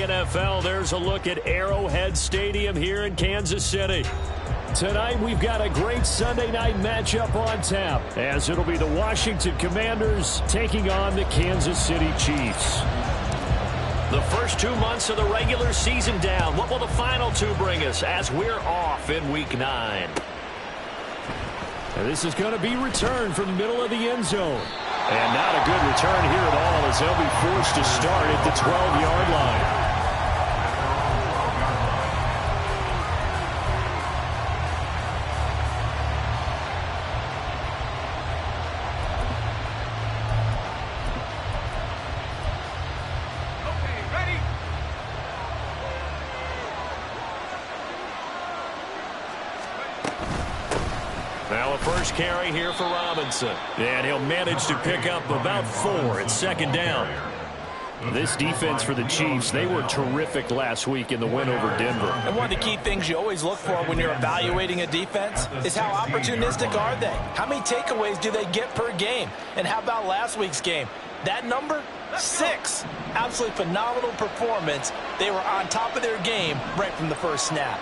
NFL, there's a look at Arrowhead Stadium here in Kansas City. Tonight, we've got a great Sunday night matchup on tap, as it'll be the Washington Commanders taking on the Kansas City Chiefs. The first 2 months of the regular season down. What will the final two bring us as we're off in Week 9? And this is going to be returned from the middle of the end zone. And not a good return here at all, as they'll be forced to start at the 12-yard line. Now a first carry here for Robinson. And he'll manage to pick up about 4 at second down. This defense for the Chiefs, they were terrific last week in the win over Denver. And one of the key things you always look for when you're evaluating a defense is how opportunistic are they? How many takeaways do they get per game? And how about last week's game? That number? 6. Absolutely phenomenal performance. They were on top of their game right from the first snap.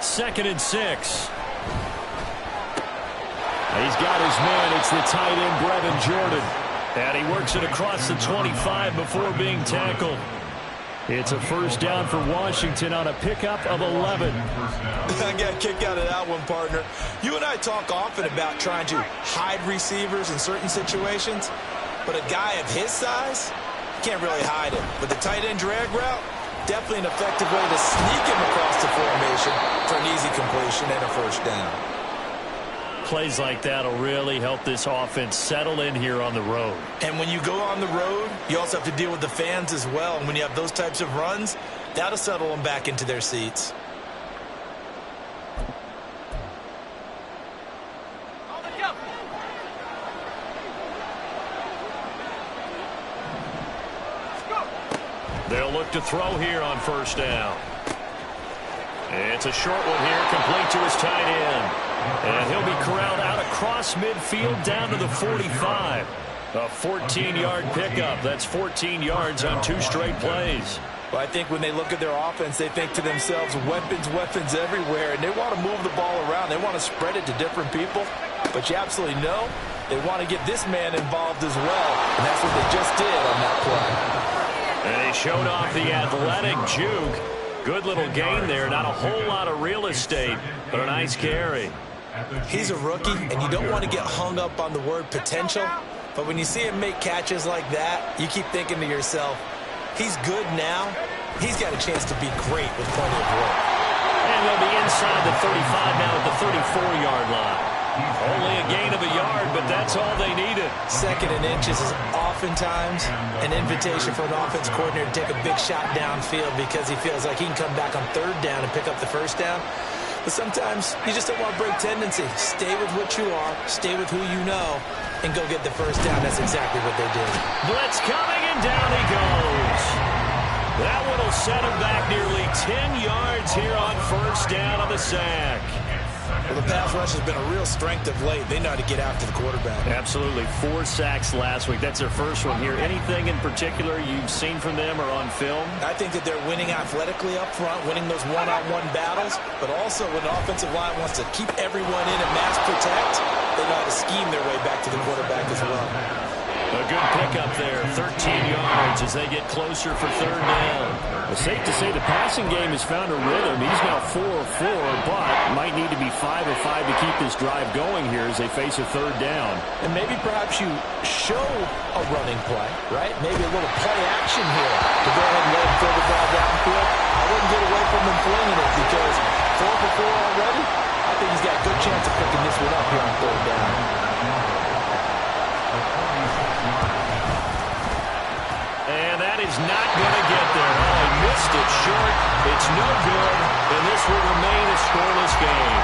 Second and 6. He's got his man. It's the tight end, Brevin Jordan. And he works it across the 25 before being tackled. It's a first down for Washington on a pickup of 11. I got a kick out of that one, partner. You and I talk often about trying to hide receivers in certain situations. But a guy of his size, can't really hide him. But the tight end drag route, definitely an effective way to sneak him across the formation for an easy completion and a first down. Plays like that will really help this offense settle in here on the road. And when you go on the road, you also have to deal with the fans as well. And when you have those types of runs, that'll settle them back into their seats. They'll look to throw here on first down. It's a short one here, complete to his tight end. And he'll be corralled out across midfield down to the 45. A 14-yard pickup. That's 14 yards on 2 straight plays. Well, I think when they look at their offense, they think to themselves, weapons, weapons everywhere. And they want to move the ball around. They want to spread it to different people. But you absolutely know they want to get this man involved as well. And that's what they just did on that play. And he showed off the athletic juke. Good little gain there. Not a whole lot of real estate, but a nice carry. He's a rookie, and you don't want to get hung up on the word potential. But when you see him make catches like that, you keep thinking to yourself, he's good now. He's got a chance to be great with plenty of work. And they'll be inside the 35 now at the 34-yard line. Only a gain of a yard, but that's all they needed. Second and inches is oftentimes an invitation for an offense coordinator to take a big shot downfield because he feels like he can come back on third down and pick up the first down. But sometimes you just don't want to break tendency. Stay with what you are, stay with who you know, and go get the first down. That's exactly what they did. Blitz coming, and down he goes. That one will set him back nearly 10 yards here on first down on the sack. Well, the pass rush has been a real strength of late. They know how to get after the quarterback. Absolutely. 4 sacks last week. That's their first one here. Anything in particular you've seen from them or on film? I think that they're winning athletically up front, winning those one-on-one battles, but also when the offensive line wants to keep everyone in and mass protect, they know how to scheme their way back to the quarterback as well. A good pickup there, 13 yards as they get closer for third down. It's safe to say the passing game has found a rhythm. He's now 4 of 4, but might need to be 5 of 5 to keep this drive going here as they face a third down. And maybe perhaps you show a running play, right? Maybe a little play action here to go ahead and let him throw the ball downfield. I wouldn't get away from him flinging it because 4 for 4 already. I think he's got a good chance of picking this one up here on third down. And that is not going to get there. Oh, he missed it short. It's no good, and this will remain a scoreless game.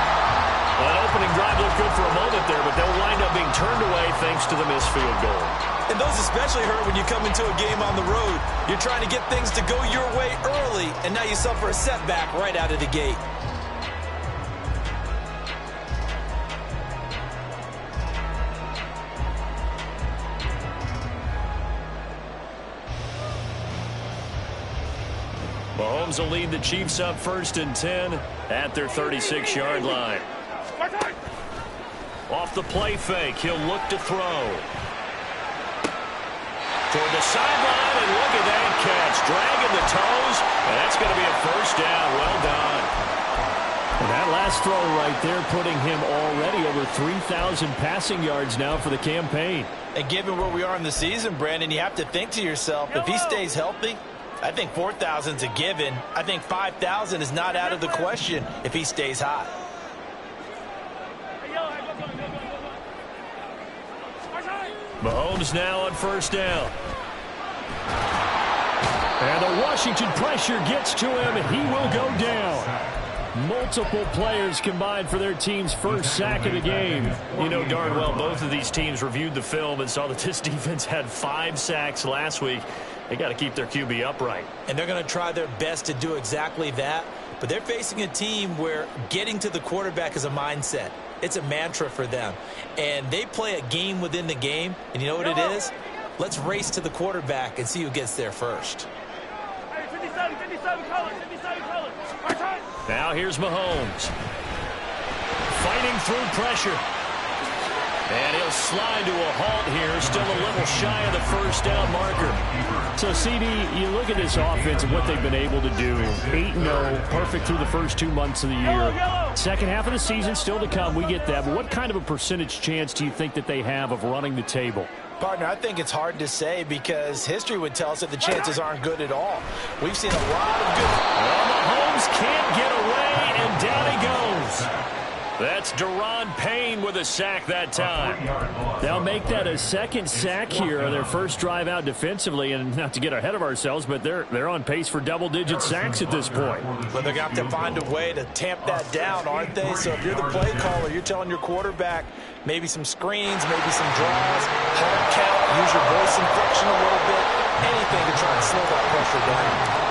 Well, that opening drive looked good for a moment there, but they'll wind up being turned away thanks to the missed field goal. And those especially hurt when you come into a game on the road. You're trying to get things to go your way early, and now you suffer a setback right out of the gate. Mahomes will lead the Chiefs up 1st and 10 at their 36-yard line. Off the play fake, he'll look to throw. Toward the sideline, and look at that catch. Dragging the toes, and that's going to be a 1st down. Well done. And that last throw right there putting him already over 3,000 passing yards now for the campaign. And given where we are in the season, Brandon, you have to think to yourself, if he stays healthy, I think 4,000 is a given. I think 5,000 is not out of the question if he stays hot. Mahomes now on 1st down. And the Washington pressure gets to him, and he will go down. Multiple players combined for their team's 1st sack of the game. You know darn well both of these teams reviewed the film and saw that this defense had 5 sacks last week. They got to keep their QB upright. And they're going to try their best to do exactly that. But they're facing a team where getting to the quarterback is a mindset. It's a mantra for them. And they play a game within the game. And you know what it is? Let's race to the quarterback and see who gets there first. Now here's Mahomes. Fighting through pressure. And he'll slide to a halt here. Still a little shy of the 1st down marker. So, CD, you look at this offense and what they've been able to do. 8-0, perfect through the first 2 months of the year. Second half of the season still to come. We get that. But what kind of a percentage chance do you think that they have of running the table? Partner, I think it's hard to say because history would tell us that the chances aren't good at all. We've seen a lot of good. Well, Mahomes can't get away, and down he goes. That's Daron Payne with a sack that time. They'll make that a 2nd sack here on their 1st drive out defensively. And not to get ahead of ourselves, but they're on pace for double-digit sacks at this point. But they're going to have to find a way to tamp that down, aren't they? So if you're the play caller, you're telling your quarterback maybe some screens, maybe some draws, hard count, use your voice inflection a little bit, anything to try and slow that pressure down.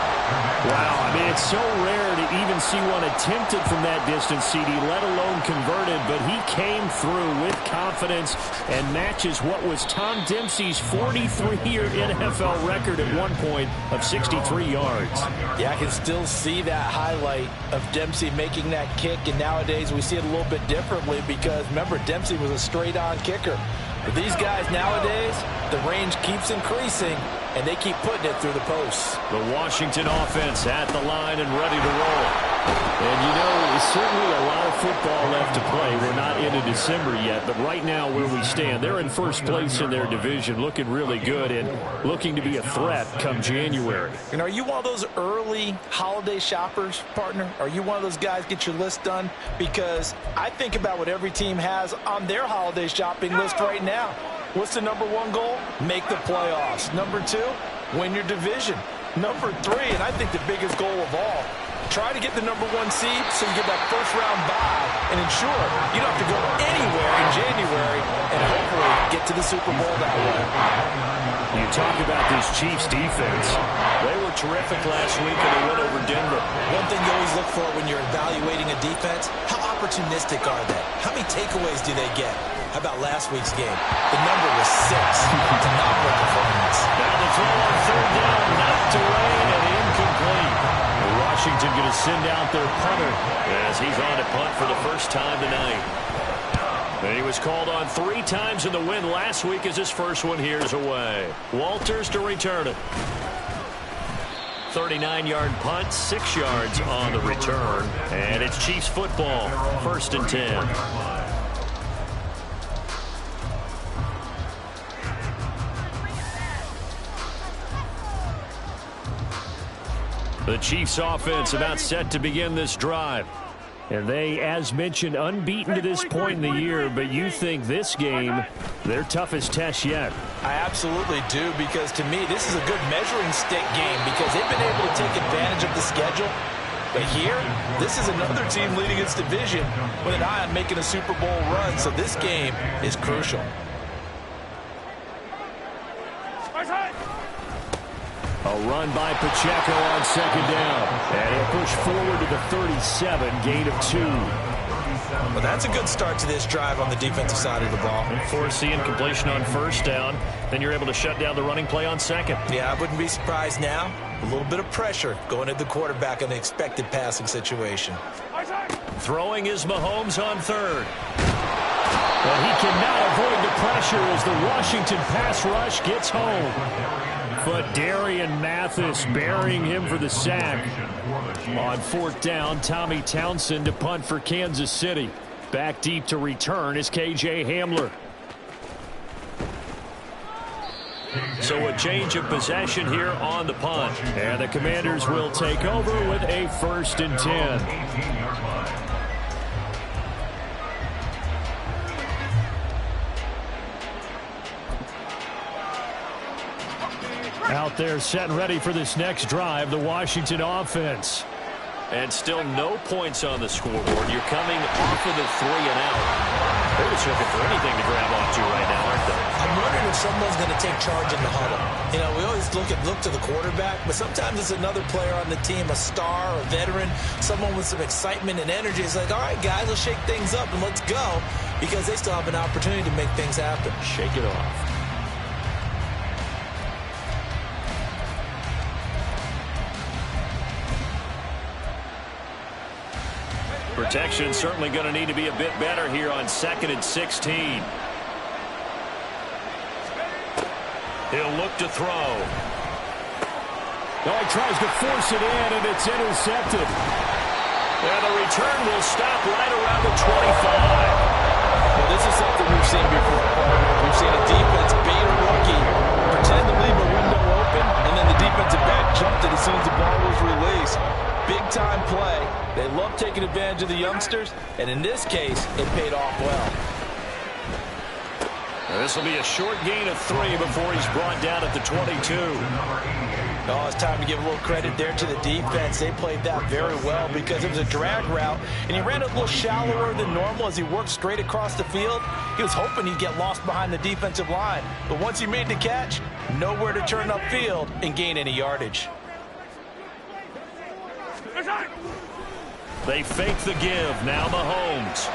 Wow, I mean, it's so rare to even see one attempted from that distance, CD, let alone converted, but he came through with confidence and matches what was Tom Dempsey's 43-year NFL record at one point of 63 yards. Yeah, I can still see that highlight of Dempsey making that kick, and nowadays we see it a little bit differently because, remember, Dempsey was a straight-on kicker. But these guys nowadays, the range keeps increasing, and they keep putting it through the posts. The Washington offense at the line and ready to roll. And, you know, there's certainly a lot of football left to play. We're not into December yet, but right now where we stand, they're in 1st place in their division, looking really good and looking to be a threat come January. And are you one of those early holiday shoppers, partner? Are you one of those guys get your list done? Because I think about what every team has on their holiday shopping list right now. What's the #1 goal? Make the playoffs. #2, win your division. #3, and I think the biggest goal of all, try to get the #1 seed so you get that 1st-round bye and ensure you don't have to go anywhere in January and hopefully get to the Super Bowl that way. You talk about this Chiefs defense. They were terrific last week in a win over Denver. One thing you always look for when you're evaluating a defense, how opportunistic are they? How many takeaways do they get? How about last week's game? The number was 6. Phenomenal performance. Now the throw on 3rd down, knocked away and incomplete. Washington going to send out their punter as he's on to punt for the 1st time tonight. And he was called on 3 times in the win last week as his 1st one here's away. Walters to return it. 39-yard punt, 6 yards on the return. And it's Chiefs football, 1st and 10. The Chiefs offense about set to begin this drive. And they, as mentioned, unbeaten to this point in the year, but you think this game, their toughest test yet. I absolutely do, because to me, this is a good measuring stick game because they've been able to take advantage of the schedule. But here, this is another team leading its division with an eye on making a Super Bowl run, so this game is crucial. A run by Pacheco on 2nd down. And he'll push forward to the 37, gain of 2. Well, that's a good start to this drive on the defensive side of the ball. Foreseeing completion on first down. Then you're able to shut down the running play on second. Yeah, I wouldn't be surprised now. A little bit of pressure going at the quarterback in an expected passing situation. Throwing is Mahomes on third. But he cannot avoid the pressure as the Washington pass rush gets home. But Darian Mathis burying him for the sack. On fourth down, Tommy Townsend to punt for Kansas City. Back deep to return is K.J. Hamler. So a change of possession here on the punt. And the Commanders will take over with a 1st and 10. Out there set and ready for this next drive, the Washington offense. And still no points on the scoreboard. You're coming off of the 3 and out. They're just looking for anything to grab onto right now, aren't they? I'm wondering if someone's going to take charge in the huddle. You know, we always look to the quarterback, but sometimes it's another player on the team, a star, a veteran, someone with some excitement and energy. It's like, all right, guys, let's shake things up and let's go, because they still have an opportunity to make things happen. Shake it off. Protection certainly going to need to be a bit better here on 2nd and 16. He'll look to throw. Oh, he tries to force it in, and it's intercepted. And the return will stop right around the 25. Well, this is something we've seen before. We've seen a defense bait a rookie, pretend to leave a window open, and then the defensive back jumped it as soon as the ball was released. Big-time play. They love taking advantage of the youngsters, and in this case, it paid off well. This will be a short gain of 3 before he's brought down at the 22. Oh, it's time to give a little credit there to the defense. They played that very well because it was a drag route, and he ran a little shallower than normal as he worked straight across the field. He was hoping he'd get lost behind the defensive line, but once he made the catch, nowhere to turn upfield and gain any yardage. They fake the give. Now Mahomes.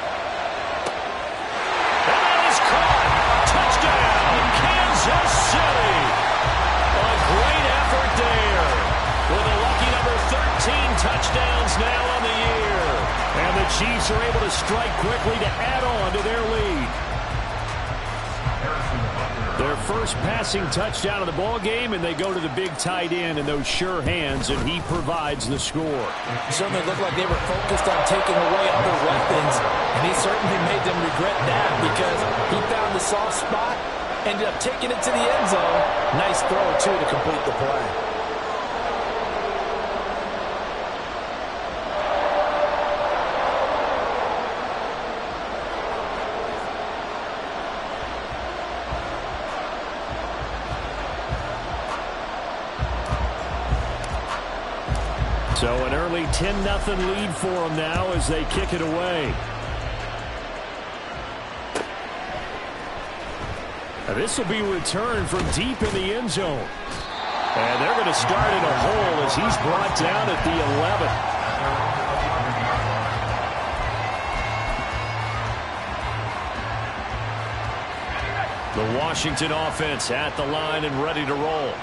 And that is caught. Touchdown, Kansas City. A great effort there. With a lucky number 13 touchdowns now on the year. And the Chiefs are able to strike quickly to add on to their lead. Their first passing touchdown of the ball game, and they go to the big tight end in those sure hands, and he provides the score. It certainly looked like they were focused on taking away other weapons, and he certainly made them regret that because he found the soft spot, ended up taking it to the end zone. Nice throw, too, to complete the play. So an early 10-0 lead for them now as they kick it away. Now this will be returned from deep in the end zone. And they're going to start in a hole as he's brought down at the 11. The Washington offense at the line and ready to roll.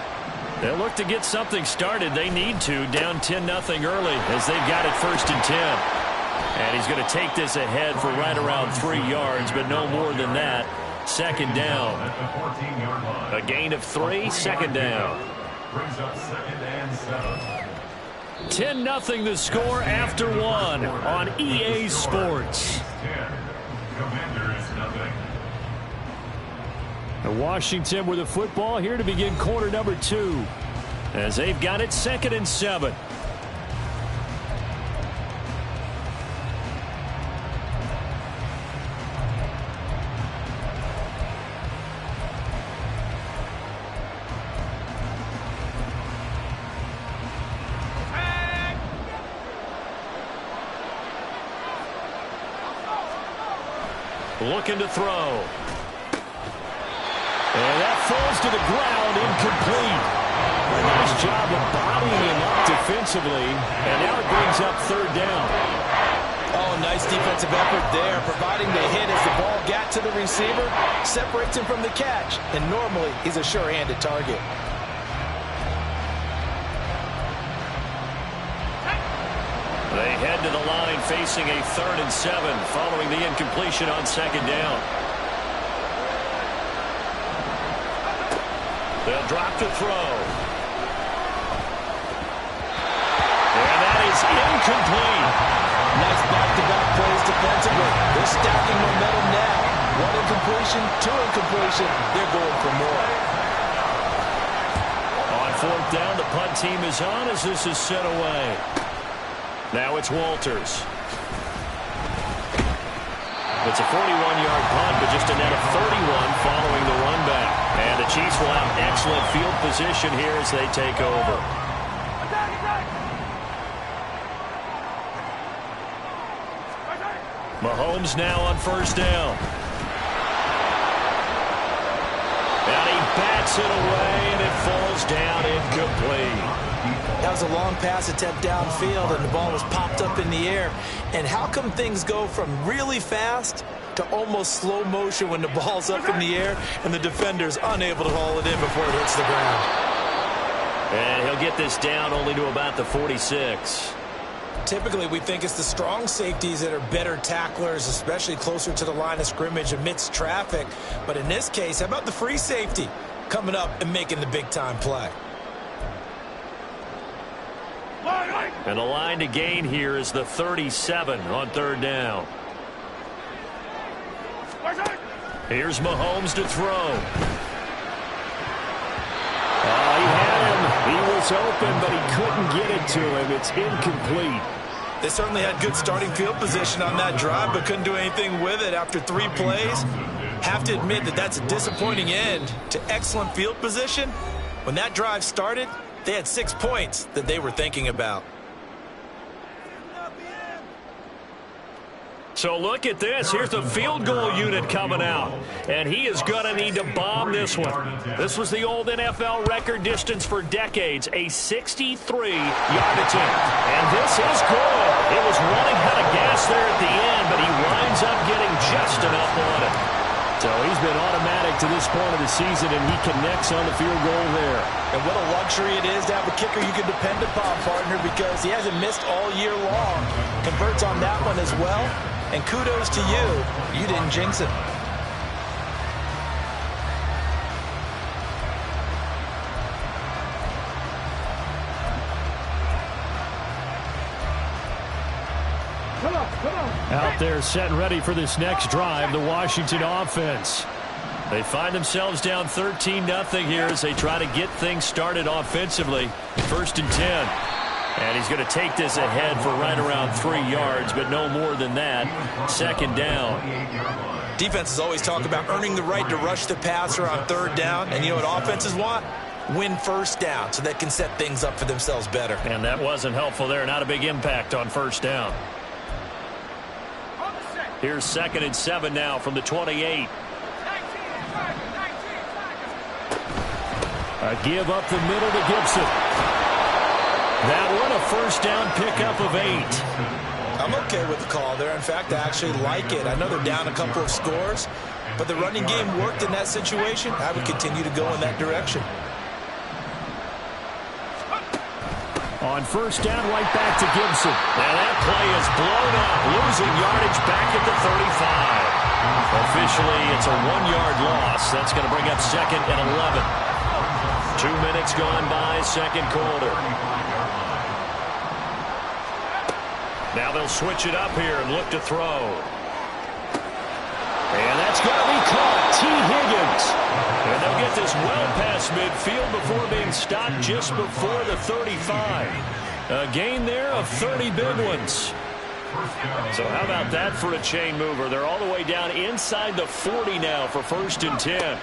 They'll look to get something started. They need to, down 10-0 early as they've got it 1st and 10. And he's going to take this ahead for right around 3 yards, but no more than that. 2nd down. A gain of 3, 2nd down. 10-0 the score after 1 on EA Sports. Washington with the football here to begin quarter number 2 as they've got it 2nd and 7. Looking to throw. And that falls to the ground, incomplete. A nice job of bodying him up defensively, and now it brings up 3rd down. Oh, nice defensive effort there, providing the hit as the ball got to the receiver, separates him from the catch, and normally he's a sure-handed target. They head to the line facing a 3rd and 7 following the incompletion on 2nd down. They'll drop to throw. And that is incomplete. Nice back-to-back plays defensively. They're stacking momentum now. 1 incompletion, 2 incompletion. They're going for more. On 4th down, the punt team is on as this is set away. Now it's Walters. It's a 41-yard punt, but just a net of 31 following the run back. And the Chiefs will have excellent field position here as they take over. Mahomes now on 1st down. And he bats it away, and it falls down incomplete. That was a long pass attempt downfield, and the ball was popped up in the air. And how come things go from really fast to almost slow motion when the ball's up in the air and the defender's unable to haul it in before it hits the ground? And he'll get this down only to about the 46. Typically, we think it's the strong safeties that are better tacklers, especially closer to the line of scrimmage amidst traffic. But in this case, how about the free safety coming up and making the big-time play? And the line to gain here is the 37 on 3rd down. Here's Mahomes to throw. He had him. He was open, but he couldn't get it to him. It's incomplete. They certainly had good starting field position on that drive, but couldn't do anything with it after 3 plays. Have to admit that that's a disappointing end to excellent field position. When that drive started, they had 6 points that they were thinking about. So look at this. Here's the field goal unit coming out. And he is going to need to bomb this one. This was the old NFL record distance for decades, a 63-yard attempt. And this is good. It was running out of gas there at the end, but he winds up getting just enough on it. So he's been automatic to this point of the season, and he connects on the field goal there. And what a luxury it is to have a kicker you can depend upon, partner, because he hasn't missed all year long. Converts on that one as well. And kudos to you. You didn't jinx it. Out there set and ready for this next drive, the Washington offense. They find themselves down 13-0 here as they try to get things started offensively. 1st and 10. And he's going to take this ahead for right around 3 yards, but no more than that. 2nd down. Defenses always talk about earning the right to rush the passer on 3rd down. And you know what offenses want? Win 1st down so they can set things up for themselves better. And that wasn't helpful there. Not a big impact on 1st down. Here's 2nd and 7 now from the 28. A give up the middle to Gibson. That one a 1st down pickup of 8. I'm okay with the call there. In fact, I actually like it. I know they're down a couple of scores, but the running game worked in that situation. I would continue to go in that direction. On 1st down, right back to Gibson. And that play is blown up, losing yardage back at the 35. Officially, it's a 1-yard loss. That's going to bring up 2nd and 11. 2 minutes gone by, 2nd quarter. Now they'll switch it up here and look to throw. And that's going to be caught. T. Higgins. And they'll get this well past midfield before being stopped just before the 35. A gain there of 30 big ones. So how about that for a chain mover? They're all the way down inside the 40 now for 1st and 10.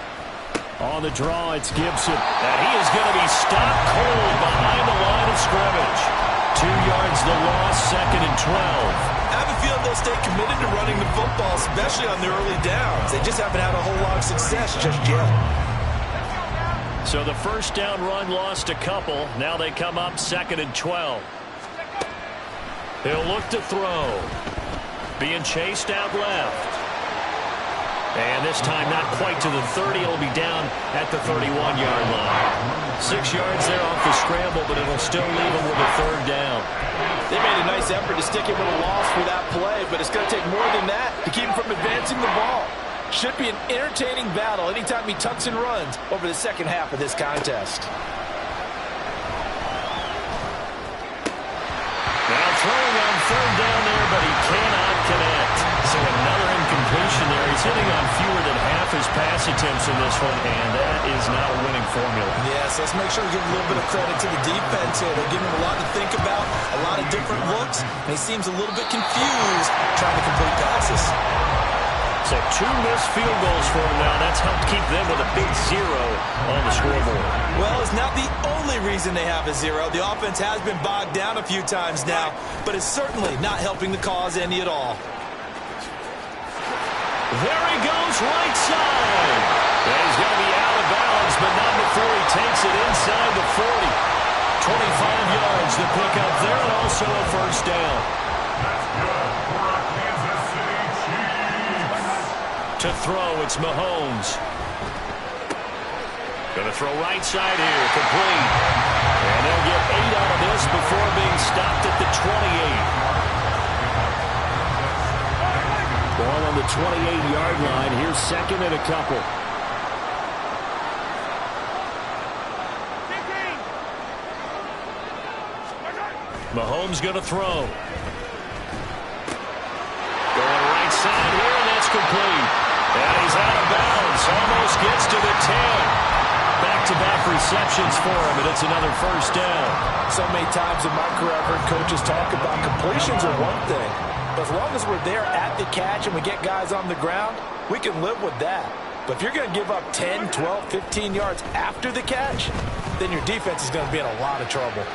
On the draw, it's Gibson. And he is going to be stopped cold behind the line of scrimmage. 2 yards the loss, 2nd and 12. I have a feeling they'll stay committed to running the football, especially on the early downs. They just haven't had a whole lot of success just yet. So the 1st down run lost a couple. Now they come up 2nd and 12. He'll look to throw. being chased out left. And this time not quite to the 30. It'll be down at the 31-yard line. 6 yards there off the scramble, but it'll still leave them with a third down. They made a nice effort to stick him with a loss for that play, but it's going to take more than that to keep him from advancing the ball. Should be an entertaining battle anytime he tucks and runs over the second half of this contest. Now throwing on third down there, but he cannot connect. So another incompletion there. He's hitting on fewer than half his pass attempts in this one, and that is not a winning formula. Yes, let's make sure we give a little bit of credit to the defense here. They're giving him a lot to think about, a lot of different looks, and he seems a little bit confused trying to complete passes. So 2 missed field goals for him now. That's helped keep them with a big 0 on the scoreboard. Well, it's not the only reason they have a 0. The offense has been bogged down a few times now, but it's certainly not helping the cause any at all. There he goes, right side. And he's going to be out of bounds, but not before he takes it inside the 40. 25 yards to pick up there, and also a first down. To throw, it's Mahomes. Going to throw right side here, complete. And they'll get 8 out of this before being stopped at the 28. Ball on the 28-yard line. Here's second and a couple. Mahomes going to throw. Going right side here, and that's complete. And he's out of bounds. Almost gets to the 10. Back-to-back receptions for him, and it's another first down. So many times in my career, I've heard coaches talk about completions are one thing. But as long as we're there at the catch and we get guys on the ground, we can live with that. But if you're going to give up 10, 12, 15 yards after the catch, then your defense is going to be in a lot of trouble.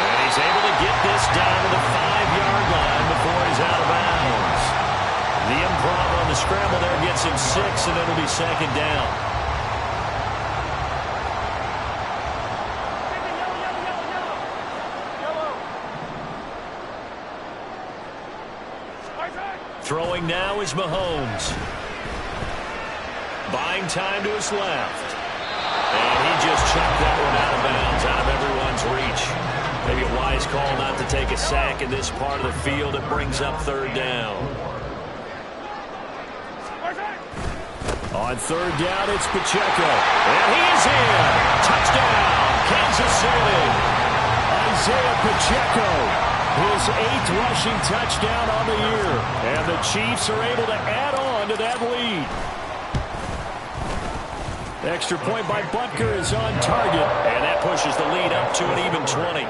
And he's able to get this down to the 5-yard line before he's out of bounds. The improv on the scramble there gets him 6, and it'll be second down. Throwing now is Mahomes. Buying time to his left. And he just chucked that one out of bounds, out of everyone's reach. Maybe a wise call not to take a sack in this part of the field. It brings up third down. On third down, it's Pacheco. And he is in. Touchdown, Kansas City. Isaiah Pacheco. His 8th rushing touchdown on the year. And the Chiefs are able to add on to that lead. Extra point by Butker is on target. And that pushes the lead up to an even 20.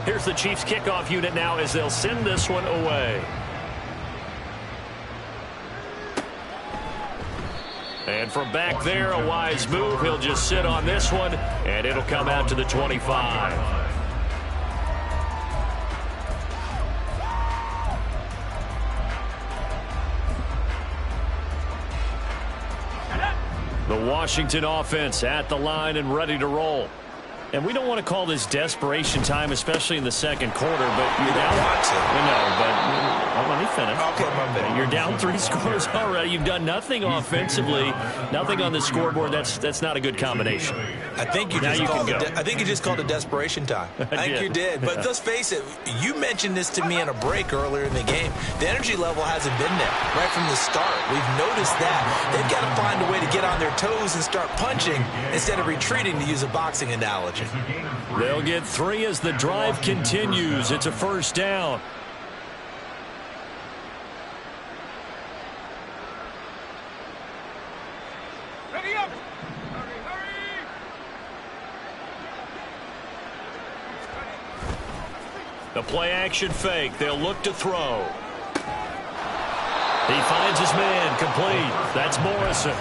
Here's the Chiefs kickoff unit now as they'll send this one away. And from back there, a wise move. He'll just sit on this one, and it'll come out to the 25. The Washington offense at the line and ready to roll. And we don't want to call this desperation time, especially in the second quarter, but you're down. No, but let me finish. Okay, my bad. You're down 3 scores already. You've done nothing offensively, nothing on the scoreboard. That's not a good combination. I think you just called it desperation time. I think you did. But let's face it, you mentioned this to me in a break earlier in the game. The energy level hasn't been there right from the start. We've noticed that. They've got to find a way to get on their toes and start punching instead of retreating, to use a boxing analogy. They'll get 3 as the drive continues. It's a first down. Ready up. The play action fake. They'll look to throw. He finds his man, complete. That's Morrison.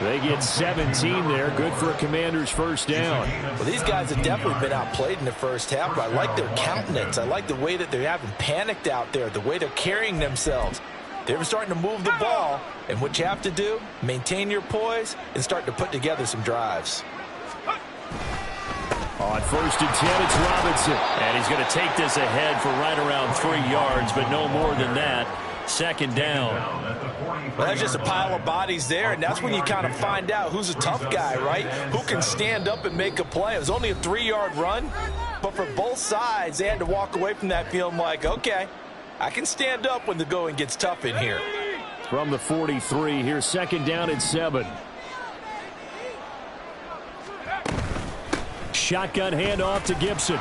They get 17 there. Good for a Commander's first down. Well, these guys have definitely been outplayed in the first half, but I like their countenance. I like the way that they haven't panicked out there, the way they're carrying themselves. They're starting to move the ball, and what you have to do, maintain your poise and start to put together some drives. On 1st and 10, it's Robinson. And he's going to take this ahead for right around 3 yards, but no more than that. 2nd down. Well, that's just a pile of bodies there, and that's when you kind of find out who's a tough guy, right? Who can stand up and make a play. It was only a 3-yard run, but for both sides, they had to walk away from that feeling like, okay, I can stand up when the going gets tough in here. From the 43, here's 2nd down and 7. Shotgun handoff to Gibson.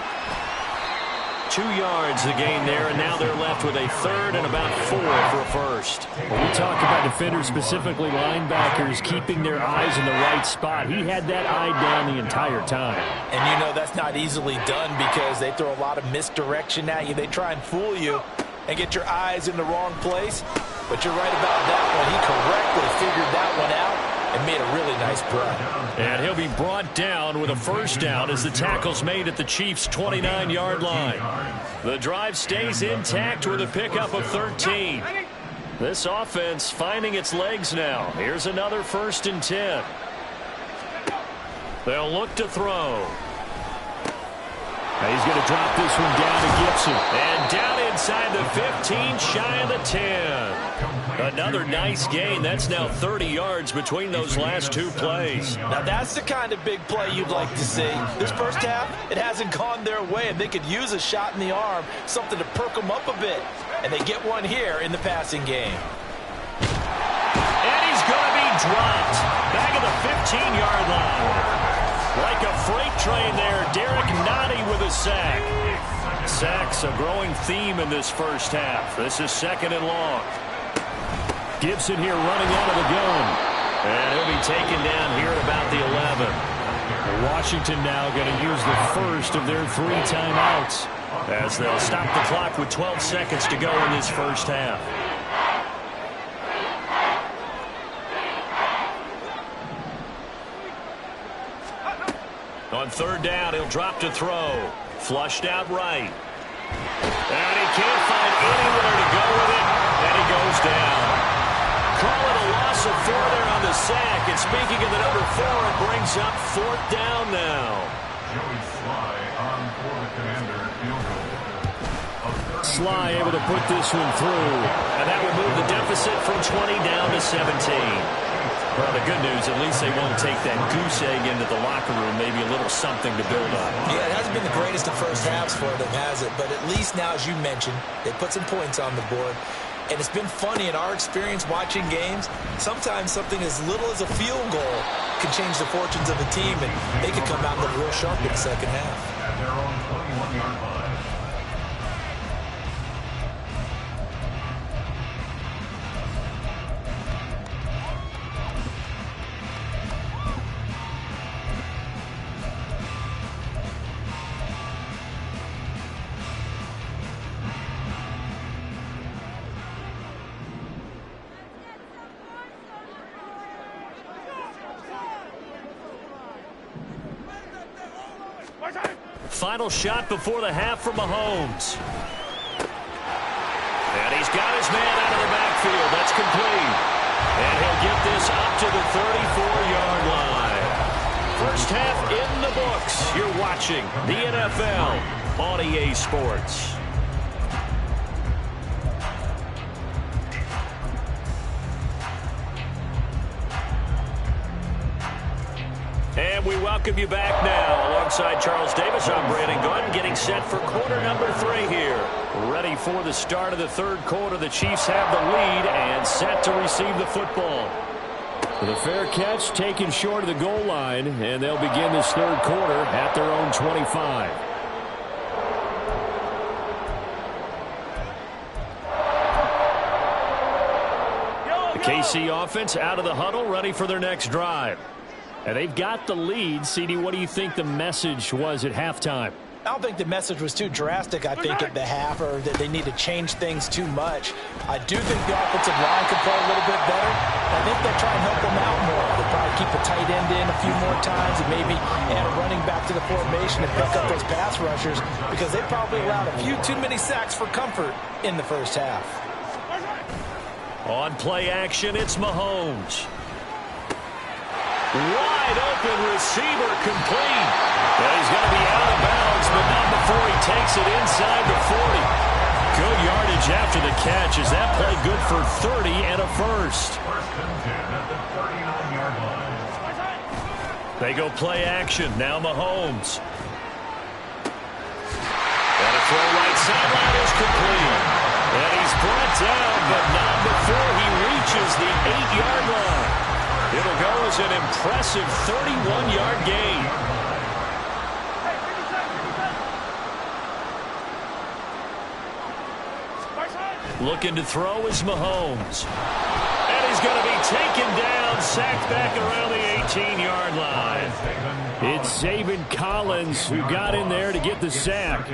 2 yards the gain there, and now they're left with a 3rd and about 4 for a first. When we talk about defenders, specifically linebackers, keeping their eyes in the right spot, he had that eye down the entire time. And you know that's not easily done because they throw a lot of misdirection at you. They try and fool you and get your eyes in the wrong place. But you're right about that one. He correctly figured that one out and made a really nice play. And he'll be brought down with a 1st down as the tackle's made at the Chiefs' 29-yard line. The drive stays intact with a pickup of 13. This offense finding its legs now. Here's another 1st and 10. They'll look to throw. He's going to drop this one down to Gibson. And down inside the 15, shy of the 10. Another nice gain. That's now 30 yards between those last 2 plays. Now that's the kind of big play you'd like to see. This first half, it hasn't gone their way, and they could use a shot in the arm, something to perk them up a bit. And they get one here in the passing game. And he's going to be dropped back at the 15-yard line. Like a freight train there, Derek Nottie with a sack. Sacks a growing theme in this first half. This is 2nd and long. Gibson here running out of the gun. And he'll be taken down here at about the 11. Washington now going to use the first of their 3 timeouts as they'll stop the clock with 12 seconds to go in this first half. On 3rd down, he'll drop to throw. Flushed out right. And he can't find anywhere to go with it, and he goes down. Call it a loss of 4 there on the sack. And speaking of the number 4, it brings up 4th down now. Sly able to put this one through. And that will move the deficit from 20 down to 17. Well, the good news, at least they won't take that goose egg into the locker room, maybe a little something to build on. Yeah, it hasn't been the greatest of first halves for them, has it? But at least now, as you mentioned, they put some points on the board. And it's been funny in our experience watching games. Sometimes something as little as a field goal can change the fortunes of a team, and they could come out and look real sharp in the second half. At their own 21-yard line. Final shot before the half from Mahomes. And he's got his man out of the backfield. That's complete. And he'll get this up to the 34-yard line. First half in the books. You're watching the NFL on EA Sports. And we welcome you back now. Alongside Charles Davis, I'm Brandon Gordon, getting set for quarter number 3 here. Ready for the start of the 3rd quarter. The Chiefs have the lead and set to receive the football. The fair catch taken short of the goal line, and they'll begin this 3rd quarter at their own 25. The KC offense out of the huddle, ready for their next drive. And they've got the lead. CD, what do you think the message was at halftime? I don't think the message was too drastic, I think, at the half, or that they need to change things too much. I do think the offensive line could play a little bit better. I think they'll try and help them out more. They'll probably keep the tight end in a few more times and maybe add a running back to the formation and pick up those pass rushers because they probably allowed a few too many sacks for comfort in the first half. On play action, it's Mahomes. Wide open receiver complete. And he's going to be out of bounds, but not before he takes it inside the 40. Good yardage after the catch. Is that play good for 30 and a first? First and 10 at the 39-yard line. They go play action. Now Mahomes. And a throw right sideline is complete. And he's brought down, but not before he reaches the 8-yard line. It'll go as an impressive 31-yard gain. Looking to throw is Mahomes. And he's going to be taken down, sacked back around the 18-yard line. It's Zaven Collins who got in there to get the sack.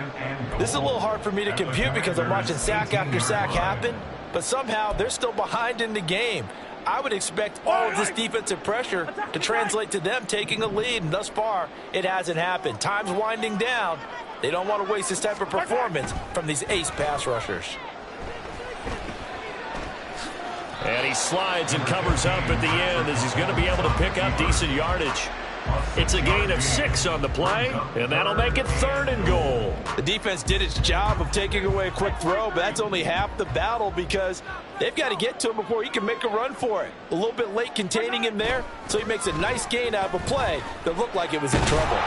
This is a little hard for me to compute because I'm watching sack after sack happen, but somehow they're still behind in the game. I would expect all of this defensive pressure to translate to them taking a lead, and thus far, it hasn't happened. Time's winding down. They don't want to waste this type of performance from these ace pass rushers. And he slides and covers up at the end as he's going to be able to pick up decent yardage. It's a gain of 6 on the play, and that'll make it 3rd and goal. The defense did its job of taking away a quick throw, but that's only half the battle because they've got to get to him before he can make a run for it. A little bit late containing him there, so he makes a nice gain out of a play that looked like it was in trouble.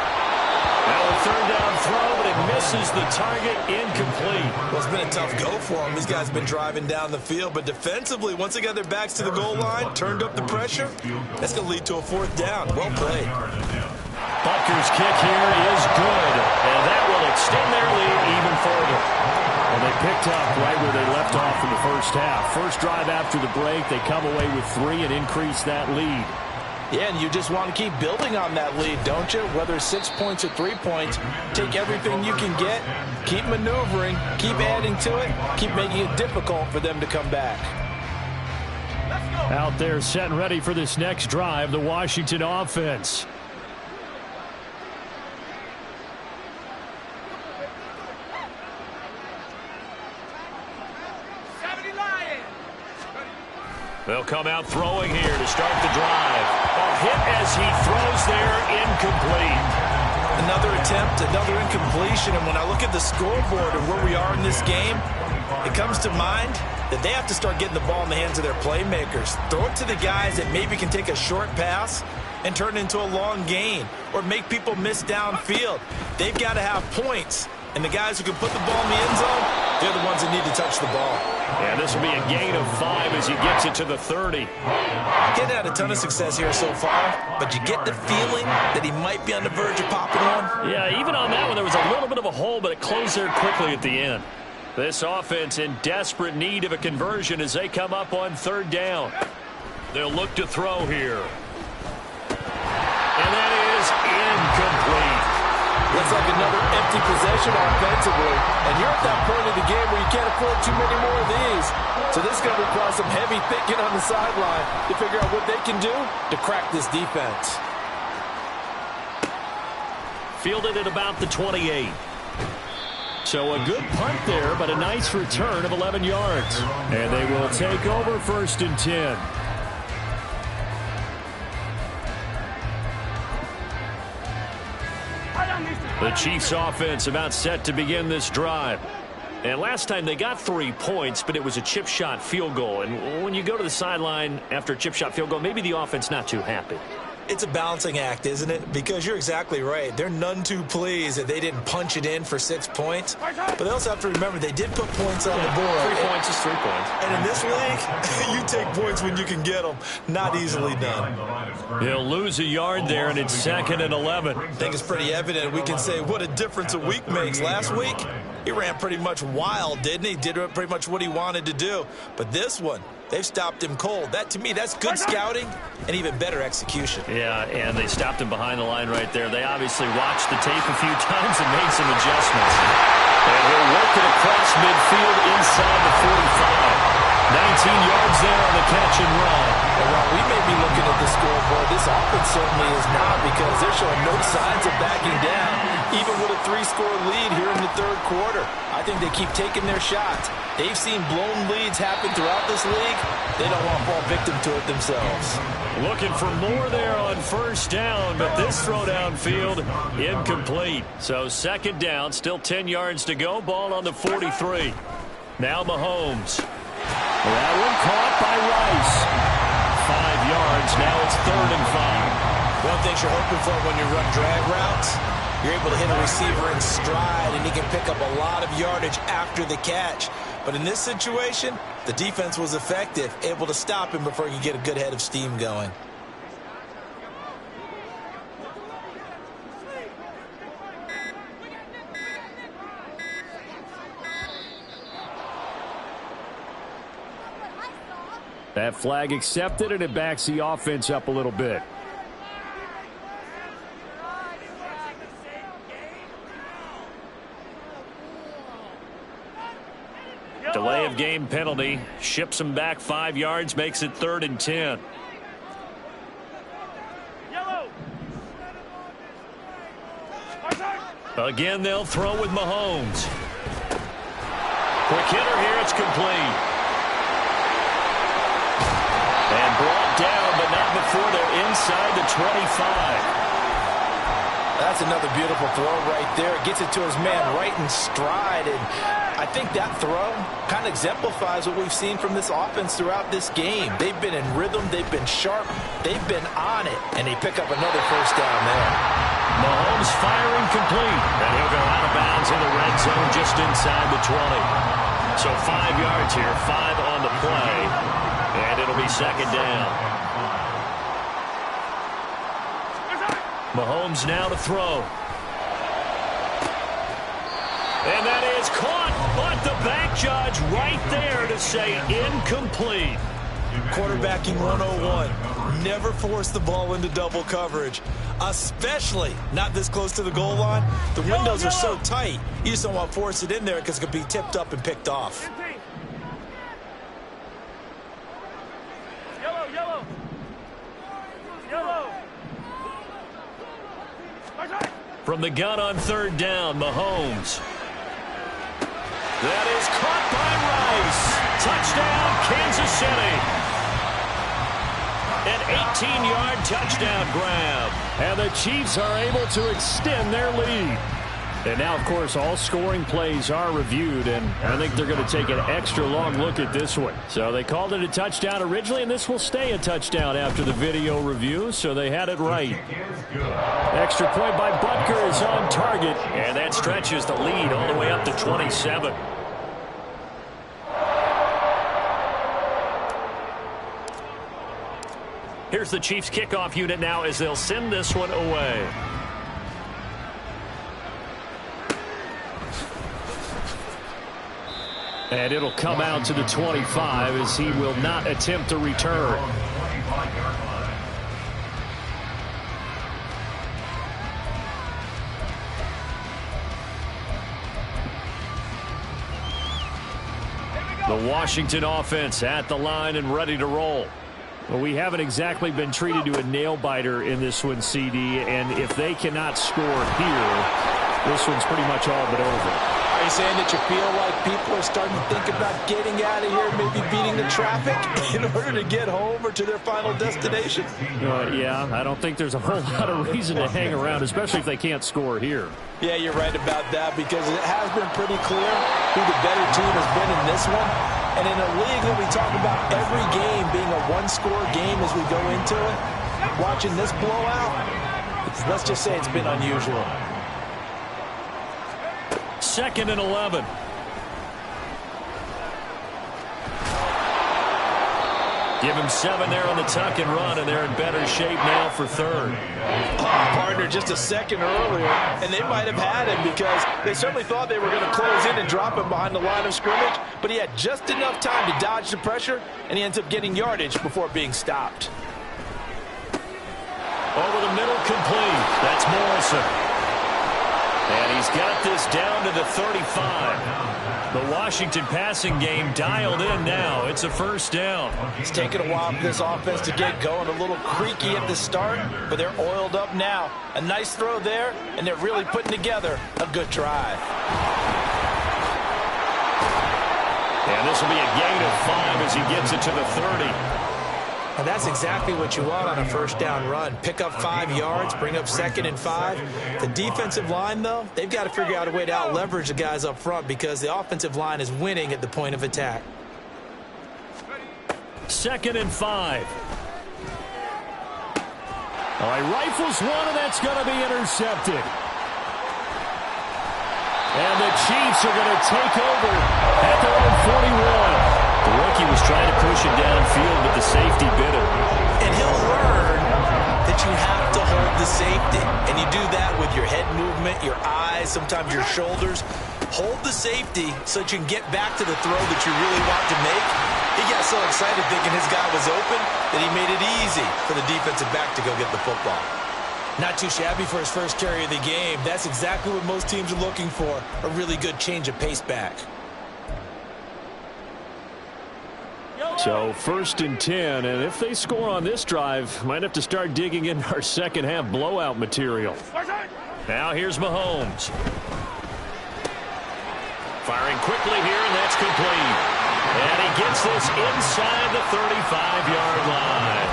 Now a 3rd down throw, but it misses the target, incomplete. Well, it's been a tough go for them. These guys have been driving down the field, but defensively, once they got their backs to the goal line, turned up the pressure, that's going to lead to a 4th down. Well played. Butker's kick here is good, and that will extend their lead even further. And they picked up right where they left off in the first half. First drive after the break, they come away with 3 and increase that lead. Yeah, and you just want to keep building on that lead, don't you? Whether it's 6 points or 3 points, take everything you can get, keep maneuvering, keep adding to it, keep making it difficult for them to come back. Out there set and ready for this next drive, the Washington offense. They'll come out throwing here to start the drive. A hit as he throws there, incomplete. Another attempt, another incompletion, and when I look at the scoreboard and where we are in this game, it comes to mind that they have to start getting the ball in the hands of their playmakers. Throw it to the guys that maybe can take a short pass and turn it into a long gain or make people miss downfield. They've got to have points, and the guys who can put the ball in the end zone, they're the ones that need to touch the ball. And this will be a gain of 5 as he gets it to the 30. Getting had a ton of success here so far, but you get the feeling that he might be on the verge of popping one. Yeah, even on that one, there was a little bit of a hole, but it closed there quickly at the end. This offense in desperate need of a conversion as they come up on 3rd down. They'll look to throw here. And that is incomplete. Looks like another empty possession offensively. And you're at that point of the game where you can't afford too many more of these. So this is going to require some heavy thinking on the sideline to figure out what they can do to crack this defense. Fielded at about the 28. So a good punt there, but a nice return of 11 yards. And they will take over 1st and 10. The Chiefs offense about set to begin this drive. And last time they got 3 points, but it was a chip shot field goal. And when you go to the sideline after a chip shot field goal, maybe the offense not too happy. It's a balancing act, isn't it? Because you're exactly right. They're none too pleased that they didn't punch it in for 6 points. But they also have to remember they did put points on the board. 3 points is 3 points. And in this league, you take points when you can get them. Not easily done. He'll lose a yard there, and it's 2nd and 11. I think it's pretty evident. We can say what a difference a week makes. Last week, he ran pretty much wild, didn't he? Did pretty much what he wanted to do. But this one, they've stopped him cold. That, to me, that's good scouting and even better execution. Yeah, and they stopped him behind the line right there. They obviously watched the tape a few times and made some adjustments. And he'll work it across midfield inside the 45. 19 yards there on the catch and run. And while we may be looking at the scoreboard, this offense certainly is not, because they're showing no signs of backing down. Even with a 3-score lead here in the third quarter, I think they keep taking their shots. They've seen blown leads happen throughout this league. They don't want to fall victim to it themselves. Looking for more there on first down, but this throw downfield incomplete. So second down, still 10 yards to go. Ball on the 43. Now Mahomes. That one caught by Rice. 5 yards. Now it's 3rd and 5. One thing you're hoping for when you run drag routes, you're able to hit a receiver in stride, and he can pick up a lot of yardage after the catch. But in this situation, the defense was effective, able to stop him before he could get a good head of steam going. That flag accepted, and it backs the offense up a little bit. Delay of game penalty. Ships him back 5 yards, makes it 3rd and 10. Again, they'll throw with Mahomes. Quick hitter here, it's complete. And brought down, but not before they're inside the 25. That's another beautiful throw right there. Gets it to his man right in stride. And I think that throw kind of exemplifies what we've seen from this offense throughout this game. They've been in rhythm. They've been sharp. They've been on it. And they pick up another first down there. Mahomes firing complete. And he'll go out of bounds in the red zone just inside the 20. So 5 yards here, 5 on the play. And it'll be second down. Mahomes now to throw. And that is caught, but the back judge right there to say incomplete. Quarterbacking 101. Never force the ball into double coverage, especially not this close to the goal line. The windows are so tight, you just don't want to force it in there because it could be tipped up and picked off. From the gun on third down, Mahomes. That is caught by Rice. Touchdown, Kansas City. An 18-yard touchdown grab. And the Chiefs are able to extend their lead. And now, of course, all scoring plays are reviewed, and I think they're going to take an extra long look at this one. So they called it a touchdown originally, and this will stay a touchdown after the video review, so they had it right. Extra point by Butker is on target, and that stretches the lead all the way up to 27. Here's the Chiefs kickoff unit now as they'll send this one away. And it'll come out to the 25 as he will not attempt to return. The Washington offense at the line and ready to roll. Well, we haven't exactly been treated to a nail-biter in this one, CD, and if they cannot score here, this one's pretty much all but over. Are you saying that you feel like people are starting to think about getting out of here, maybe beating the traffic in order to get home or to their final destination? Yeah, I don't think there's a whole lot of reason to hang around, especially if they can't score here. Yeah, you're right about that because it has been pretty clear who the better team has been in this one. And in a league that we talk about every game being a one-score game as we go into it, watching this blowout, let's just say it's been unusual. 2nd and 11. Give him 7 there on the tuck and run, and they're in better shape now for third. Partner just a second earlier, and they might have had him because they certainly thought they were going to close in and drop him behind the line of scrimmage, but he had just enough time to dodge the pressure, and he ends up getting yardage before being stopped. Over the middle, complete. That's Morrison. And he's got this down to the 35. The Washington passing game dialed in now. It's a first down. It's taken a while for this offense to get going. A little creaky at the start, but they're oiled up now. A nice throw there, and they're really putting together a good drive. And this will be a gain of 5 as he gets it to the 30. And that's exactly what you want on a first down run. Pick up 5 yards, bring up 2nd and 5. The defensive line, though, they've got to figure out a way to out-leverage the guys up front because the offensive line is winning at the point of attack. 2nd and 5. All right, rifles one, and that's going to be intercepted. And the Chiefs are going to take over at their own 41. The rookie was trying to push it downfield, but the safety bit him. And he'll learn that you have to hold the safety. And you do that with your head movement, your eyes, sometimes your shoulders. Hold the safety so that you can get back to the throw that you really want to make. He got so excited thinking his guy was open that he made it easy for the defensive back to go get the football. Not too shabby for his first carry of the game. That's exactly what most teams are looking for, a really good change of pace back. So 1st and 10, and if they score on this drive, might have to start digging into our second half blowout material. Now here's Mahomes. Firing quickly here, and that's complete. And he gets this inside the 35-yard line.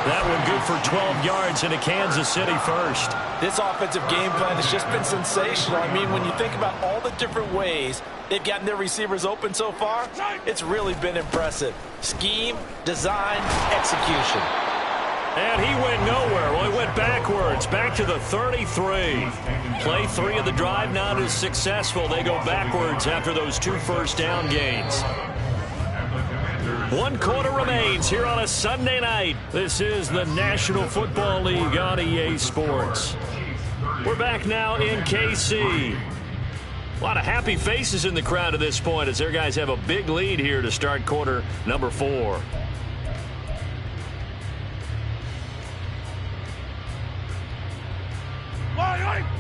That one good for 12 yards into Kansas City first. This offensive game plan has just been sensational. I mean, when you think about all the different ways they've gotten their receivers open so far, it's really been impressive. Scheme, design, execution. And he went nowhere. Well, he went backwards, back to the 33. Play 3 of the drive not as successful. They go backwards after those 2 first down gains. 1 quarter remains here on a Sunday night. This is the National Football League on EA Sports. We're back now in KC. A lot of happy faces in the crowd at this point as their guys have a big lead here to start quarter number 4.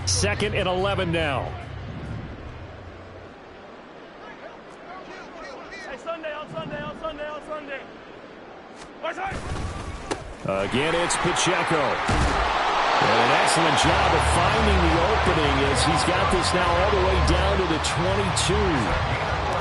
Second and 11 now. Again, it's Pacheco. And an excellent job of finding the opening as he's got this now all the way down to the 22.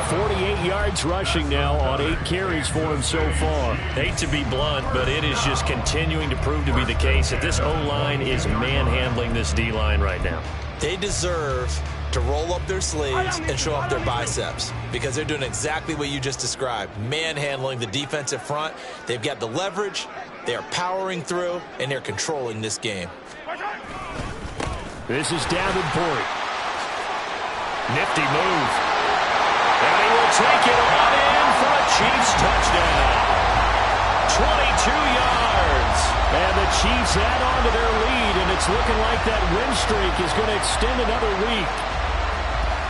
48 yards rushing now on 8 carries for him so far. Hate to be blunt, but it is just continuing to prove to be the case that this O-line is manhandling this D-line right now. They deserve to roll up their sleeves and show up their biceps because they're doing exactly what you just described, manhandling the defensive front. They've got the leverage, they're powering through, and they're controlling this game. This is Davenport. Nifty move. And he will take it on in for a Chiefs touchdown. 22 yards. And the Chiefs add on to their lead, and it's looking like that win streak is going to extend another week.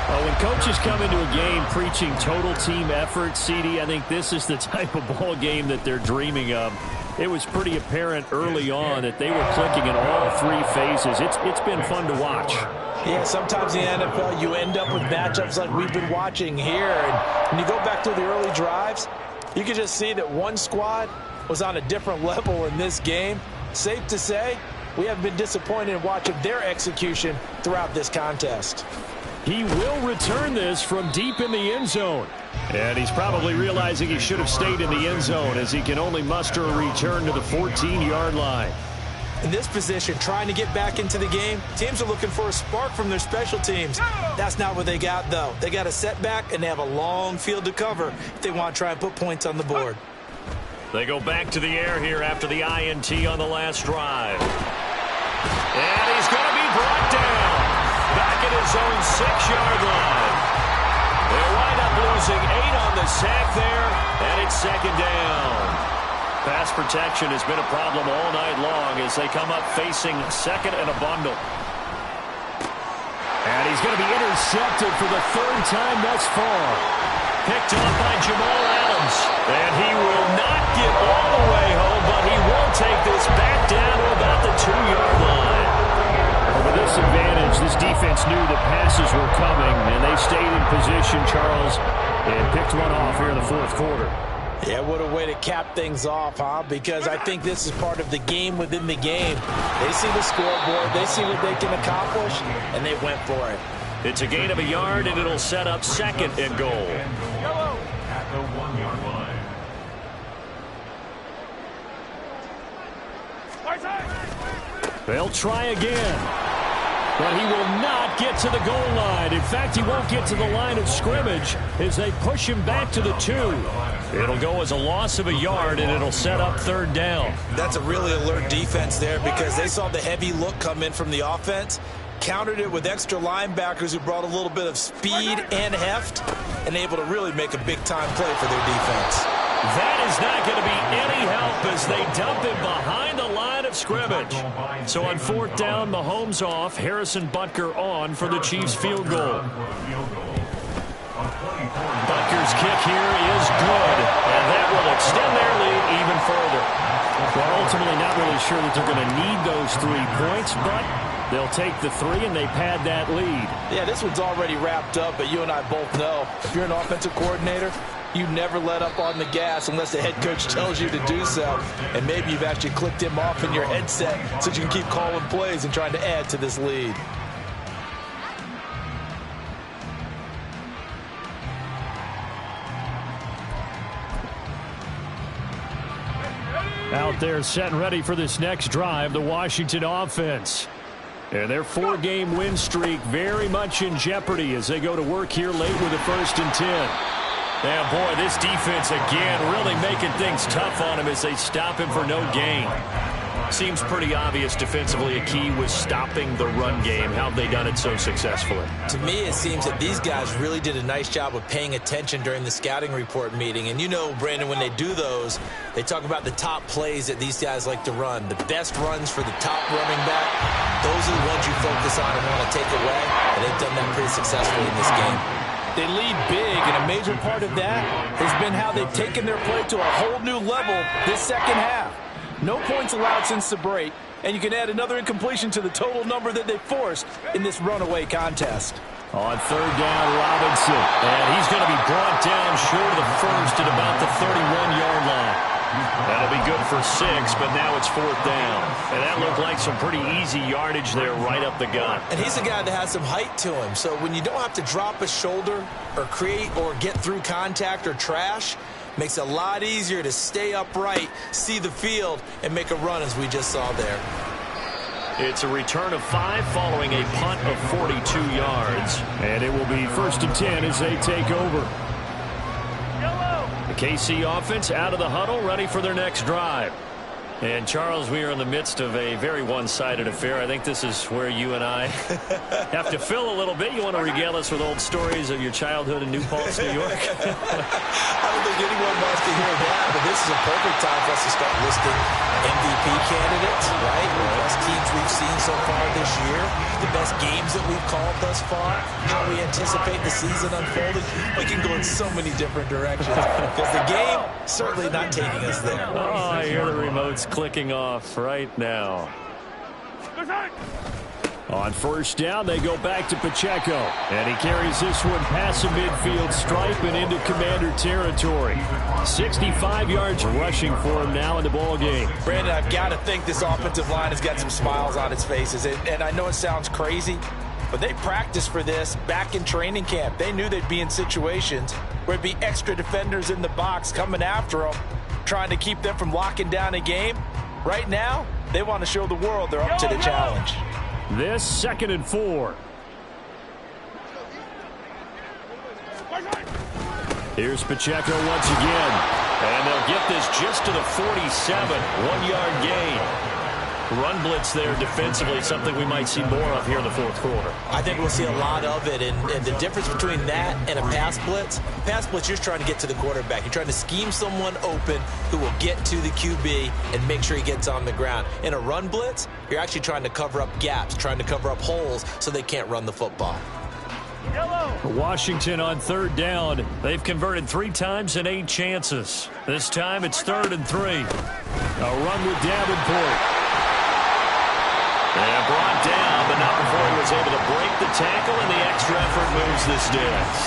Well, when coaches come into a game preaching total team effort, CD, I think this is the type of ball game that they're dreaming of. It was pretty apparent early on that they were clicking in all 3 phases. It's been fun to watch. Yeah, sometimes in the NFL you end up with matchups like we've been watching here. And when you go back to the early drives, you can just see that one squad was on a different level in this game. Safe to say, we have been disappointed in watching their execution throughout this contest. He will return this from deep in the end zone. And he's probably realizing he should have stayed in the end zone as he can only muster a return to the 14-yard line. In this position, trying to get back into the game, teams are looking for a spark from their special teams. That's not what they got, though. They got a setback, and they have a long field to cover if they want to try and put points on the board. They go back to the air here after the INT on the last drive. And he's going to be brought down back at his own 6-yard line. They wind up losing 8 on the sack there, and it's 2nd down. Pass protection has been a problem all night long as they come up facing 2nd and a bundle. And he's going to be intercepted for the 3rd time thus far. Picked up by Jamal Adams. And he will not get all the way home, but he will take this back down to about the 2-yard line. With this advantage, this defense knew the passes were coming, and they stayed in position, Charles, and picked one off here in the fourth quarter. Yeah, what a way to cap things off, huh? Because I think this is part of the game within the game. They see the scoreboard, they see what they can accomplish, and they went for it. It's a gain of a yard, and it'll set up second and goal. At the 1-yard line. They'll try again. But he will not get to the goal line. In fact, he won't get to the line of scrimmage as they push him back to the 2. It'll go as a loss of a yard, and it'll set up third down. That's a really alert defense there because they saw the heavy look come in from the offense, countered it with extra linebackers who brought a little bit of speed and heft, and able to really make a big-time play for their defense. That is not going to be any help as they dump him behind the line of scrimmage. So on fourth down, Mahomes off, Harrison Butker on for the Chiefs field goal. Butker's kick here is good, and that will extend their lead even further. Well, ultimately not really sure that they're going to need those 3 points, but they'll take the 3 and they pad that lead. Yeah, this one's already wrapped up, but you and I both know if you're an offensive coordinator, you never let up on the gas unless the head coach tells you to do so. And maybe you've actually clicked him off in your headset so you can keep calling plays and trying to add to this lead. Out there set and ready for this next drive, the Washington offense. And their 4-game win streak very much in jeopardy as they go to work here late with a 1st and 10. Yeah, boy, this defense again really making things tough on him as they stop him for no gain. Seems pretty obvious defensively a key was stopping the run game. How have they done it so successfully? To me, it seems that these guys really did a nice job of paying attention during the scouting report meeting. And you know, Brandon, when they do those, they talk about the top plays that these guys like to run. The best runs for the top running back, those are the ones you focus on and want to take away. And they've done that pretty successfully in this game. They lead big, and a major part of that has been how they've taken their play to a whole new level this second half. No points allowed since the break, and you can add another incompletion to the total number that they forced in this runaway contest. On third down, Robinson, and he's going to be brought down short of the first at about the 31-yard line. That'll be good for 6, but now it's fourth down. And that looked like some pretty easy yardage there right up the gut. And he's a guy that has some height to him, so when you don't have to drop a shoulder or create or get through contact or trash, makes it a lot easier to stay upright, see the field, and make a run as we just saw there. It's a return of 5 following a punt of 42 yards. And it will be 1st and 10 as they take over. The KC offense out of the huddle, ready for their next drive. And, Charles, we are in the midst of a very one-sided affair. I think this is where you and I have to fill a little bit. You want to regale us with old stories of your childhood in New Paltz, New York? I don't think anyone wants to hear that, but this is a perfect time for us to start listing MVP candidates, right? The best teams we've seen so far this year, the best games that we've called thus far, how we anticipate the season unfolding. We can go in so many different directions because the game certainly not taking us there. Oh, I hear the remotes clicking off right now. On first down, they go back to Pacheco. And he carries this one past the midfield stripe and into Commander territory. 65 yards rushing for him now in the ball game. Brandon, I've got to think this offensive line has got some smiles on its faces. And I know it sounds crazy, but they practiced for this back in training camp. They knew they'd be in situations where there'd be extra defenders in the box coming after them, trying to keep them from locking down a game. Right now, they want to show the world they're up to the challenge. This 2nd and 4. Here's Pacheco once again. And they'll get this just to the 47. 1-yard gain. Run blitz there defensively, something we might see more of here in the fourth quarter. I think we'll see a lot of it, and the difference between that and a pass blitz, you're just trying to get to the quarterback. You're trying to scheme someone open who will get to the QB and make sure he gets on the ground. In a run blitz, you're actually trying to cover up gaps, trying to cover up holes so they can't run the football. Washington on third down. They've converted 3 times in 8 chances. This time it's 3rd and 3. A run with Davenport. And brought down, but not before he was able to break the tackle, and the extra effort moves this distance.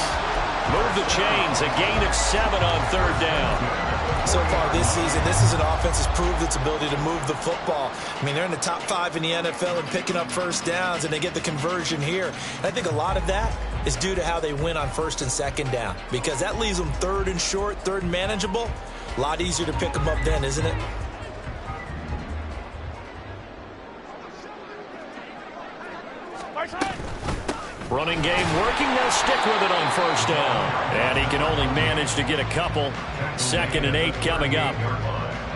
Move the chains, a gain of 7 on third down. So far this season, this is an offense that's proved its ability to move the football. I mean, they're in the top 5 in the NFL and picking up first downs, and they get the conversion here. And I think a lot of that is due to how they win on first and second down, because that leaves them third and short, third and manageable. A lot easier to pick them up then, isn't it? Running game working. They'll stick with it on first down. And he can only manage to get a couple. 2nd and 8 coming up.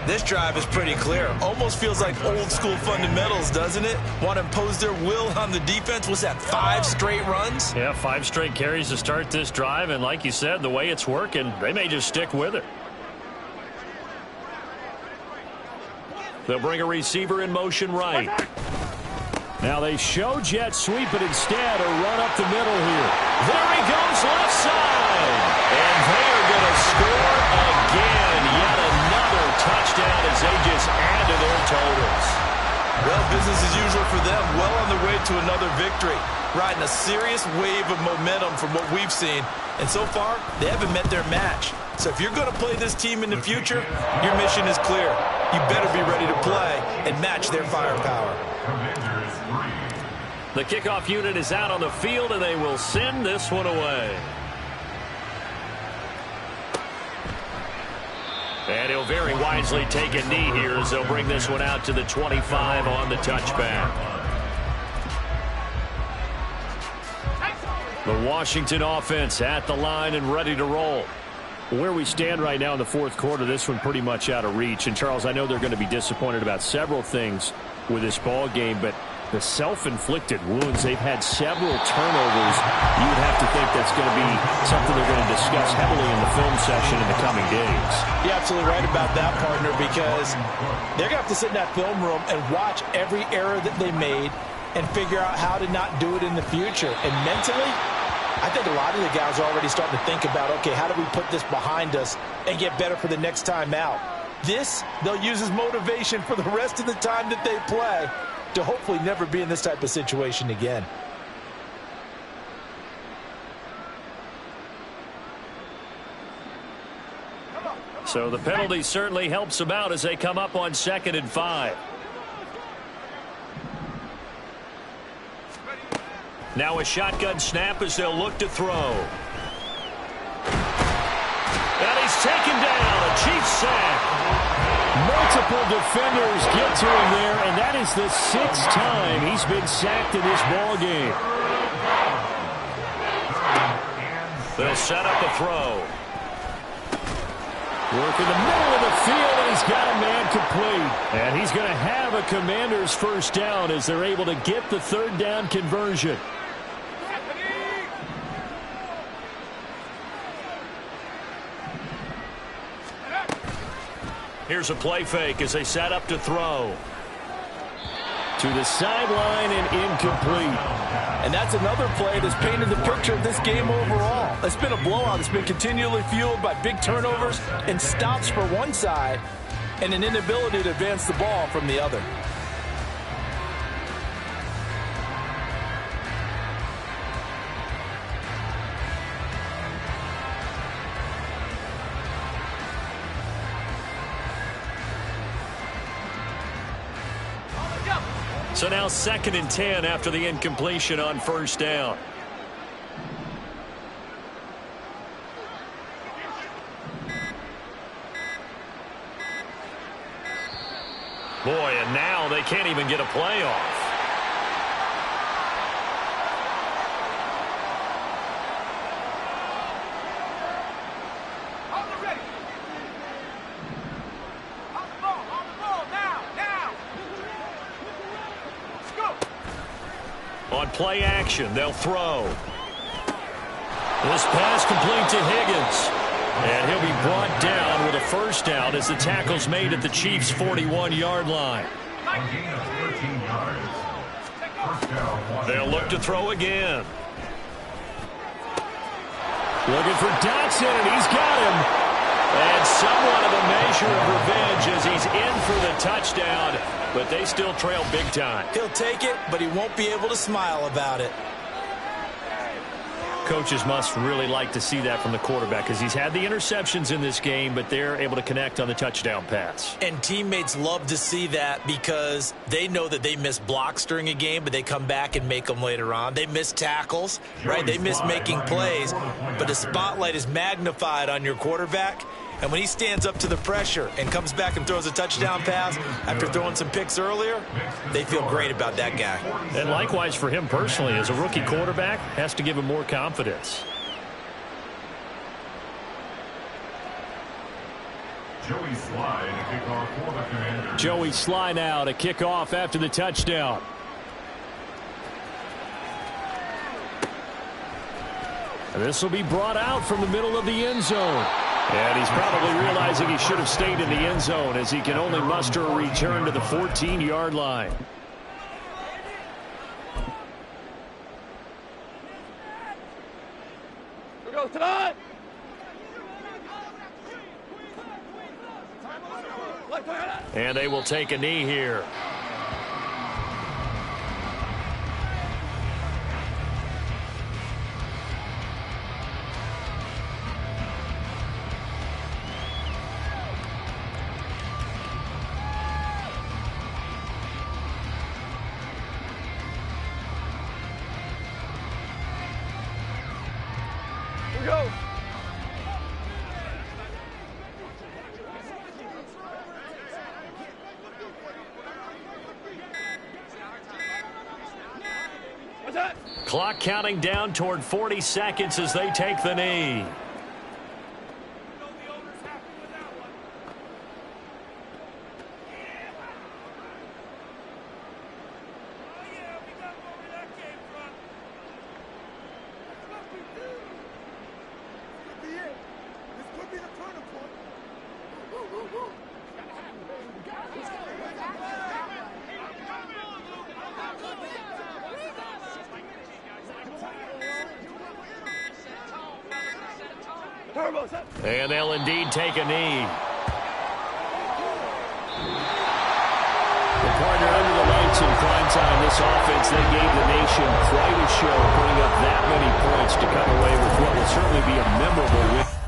This drive is pretty clear. Almost feels like old school fundamentals, doesn't it? Want to impose their will on the defense. Was that 5 straight runs? Yeah, 5 straight carries to start this drive. And like you said, the way it's working, they may just stick with it. They'll bring a receiver in motion right. Now they show jet sweep, but instead a run up the middle here. There he goes, left side. And they are going to score again. Yet another touchdown as they just add to their totals. Well, business as usual for them. Well on the way to another victory. Riding a serious wave of momentum from what we've seen. And so far, they haven't met their match. So if you're going to play this team in the future, your mission is clear. You better be ready to play and match their firepower. The kickoff unit is out on the field, and they will send this one away. And he'll very wisely take a knee here as they'll bring this one out to the 25 on the touchback. The Washington offense at the line and ready to roll. Where we stand right now in the fourth quarter, this one pretty much out of reach. And, Charles, I know they're going to be disappointed about several things with this ball game, but the self-inflicted wounds, they've had several turnovers. You would have to think that's going to be something they're going to discuss heavily in the film session in the coming days. You're absolutely right about that, partner, because they're going to have to sit in that film room and watch every error that they made and figure out how to not do it in the future. And mentally, I think a lot of the guys are already starting to think about, okay, how do we put this behind us and get better for the next time out? This, they'll use as motivation for the rest of the time that they play to hopefully never be in this type of situation again. So the penalty certainly helps them out as they come up on 2nd and 5. Now a shotgun snap as they'll look to throw. And he's taken down. A Chiefs sack. Multiple defenders get to him there, and that is the 6th time he's been sacked in this ball game. They'll set up a throw. Work in the middle of the field, and he's got a man complete. And he's going to have a Commanders first down as they're able to get the 3rd down conversion. Here's a play fake as they set up to throw. To the sideline and incomplete. And that's another play that's painted the picture of this game overall. It's been a blowout. It's been continually fueled by big turnovers and stops for one side and an inability to advance the ball from the other. So now 2nd and 10 after the incompletion on first down. Boy, and now they can't even get a play off. On play action, they'll throw. This pass complete to Higgins. And he'll be brought down with a first down as the tackle's made at the Chiefs' 41-yard line. They'll look to throw again. Looking for Dotson, and he's got him. And somewhat of a measure of revenge as he's in for the touchdown, but they still trail big time. He'll take it, but he won't be able to smile about it. Coaches must really like to see that from the quarterback because he's had the interceptions in this game, but they're able to connect on the touchdown pass. And teammates love to see that because they know that they miss blocks during a game, but they come back and make them later on. They miss tackles, right? They miss making plays, but the spotlight is magnified on your quarterback. And when he stands up to the pressure and comes back and throws a touchdown pass after throwing some picks earlier, they feel great about that guy. And likewise for him personally, as a rookie quarterback, has to give him more confidence. Joey Sly to kick off for the Commanders. Joey Sly now to kick off after the touchdown. And this will be brought out from the middle of the end zone. And he's probably realizing he should have stayed in the end zone as he can only muster a return to the 14-yard line. And they will take a knee here. Go. Clock counting down toward 40 seconds as they take the knee. And they'll indeed take a knee. The partner under the lights in prime time. This offense, they gave the nation quite a show, putting up that many points to come away with what will certainly be a memorable win.